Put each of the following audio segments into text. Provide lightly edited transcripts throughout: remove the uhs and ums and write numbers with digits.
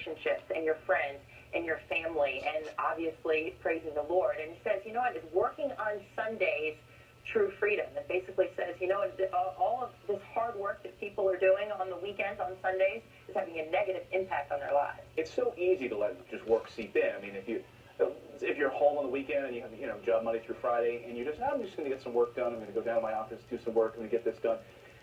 relationships and your friends and your family, and obviously praising the Lord. And he says, you know what, is working on Sundays true freedom? That basically says, you know, all of this hard work that people are doing on the weekends, on Sundays, is having a negative impact on their lives. It's so easy to let just work seep in. I mean, if you're home on the weekend and you have, you know, job Monday through Friday, and you're just, I'm just going to get some work done, I'm going to go down to my office, do some work, I'm going to get this done,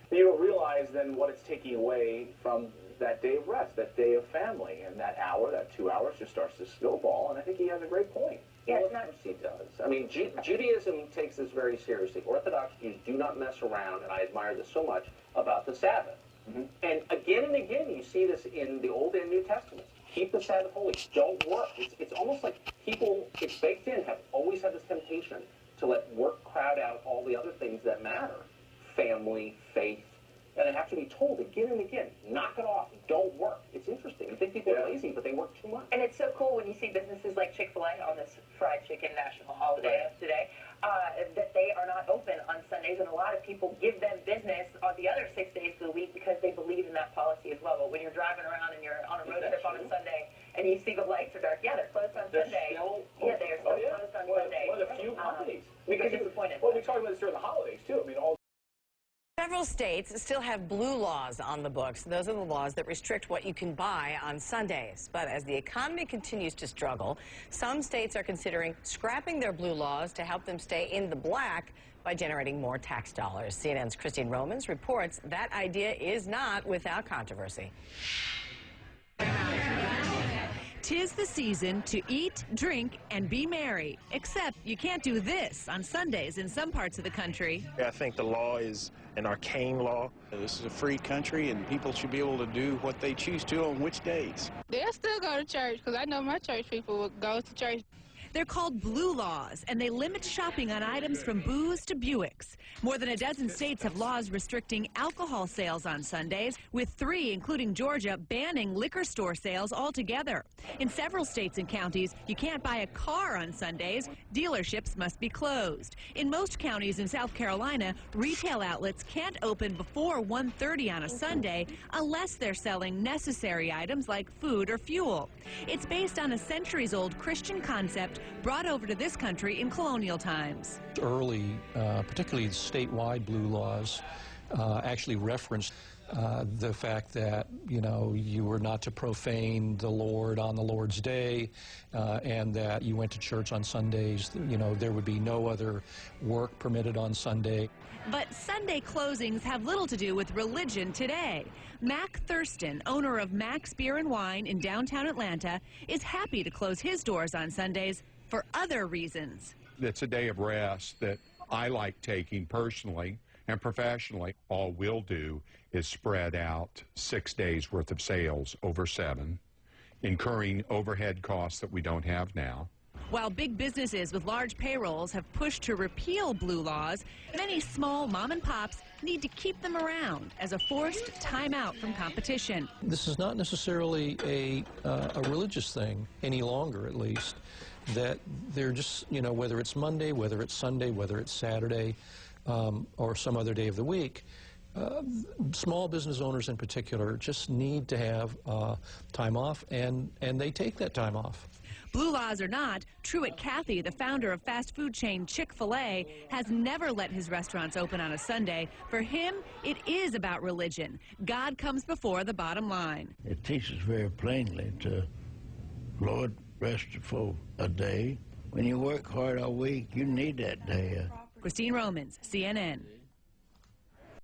then you don't realize then what it's taking away from that day of rest, that day of family, and that hour, that 2 hours just starts to snowball, and I think he has a great point. Yeah, well, of course he does. I mean, Judaism takes this very seriously. Orthodox Jews do not mess around, and I admire this so much, about the Sabbath. Mm-hmm. And again, you see this in the Old and New Testaments. Keep the Sabbath holy. Don't work. It's almost like people, it's baked in, have always had this temptation to let work crowd out all the other things that matter. Family, faith. And they have to be told again and again, knock it off, don't work. It's interesting. You think people are lazy, but they work too much. And it's so cool when you see businesses like Chick-fil-A on this fried chicken national holiday today, that they are not open on Sundays, and a lot of people give them business on the other 6 days of the week because they believe in that policy as well. But when you're driving around and you're on a road trip on a Sunday and you see the lights are dark, yeah, they're closed on Sunday. Yeah, they are still closed on Sunday. One of the few companies. Because disappointed. Well, we talk about this during the holidays, too. I mean, Several states still have blue laws on the books. Those are the laws that restrict what you can buy on Sundays. But as the economy continues to struggle, some states are considering scrapping their blue laws to help them stay in the black by generating more tax dollars. CNN's Christine Romans reports that idea is not without controversy. 'Tis the season to eat, drink, and be merry. Except you can't do this on Sundays in some parts of the country. I think the law is an arcane law. This is a free country, and people should be able to do what they choose to on which days. They'll still go to church, because I know my church people will go to church. They're called blue laws, and they limit shopping on items from booze to Buicks. More than a dozen states have laws restricting alcohol sales on Sundays, with 3, including Georgia, banning liquor store sales altogether. In several states and counties, you can't buy a car on Sundays. Dealerships must be closed. In most counties in South Carolina, retail outlets can't open before 1:30 on a Sunday unless they're selling necessary items like food or fuel. It's based on a centuries-old Christian concept brought over to this country in colonial times. Early, particularly statewide blue laws, actually referenced the fact that, you know, you were not to profane the Lord on the Lord's Day, and that you went to church on Sundays. You know, there would be no other work permitted on Sunday. But Sunday closings have little to do with religion today. Mac Thurston, owner of Mac's Beer and Wine in downtown Atlanta, is happy to close his doors on Sundays for other reasons. It's a day of rest that I like taking personally and professionally. All we'll do is spread out 6 days worth of sales over 7, incurring overhead costs that we don't have now. While big businesses with large payrolls have pushed to repeal blue laws, many small mom and pops need to keep them around as a forced timeout from competition. This is not necessarily a religious thing any longer, at least, that they're just, you know, whether it's Monday, whether it's Sunday, whether it's Saturday, or some other day of the week, small business owners in particular just need to have time off, and they take that time off. Blue laws or not, Truett Cathy, the founder of fast food chain Chick-fil-A, has never let his restaurants open on a Sunday. For him, it is about religion. God comes before the bottom line. It teaches very plainly to, Lord, rest for a day. When you work hard all week, you need that day. Christine Romans, CNN.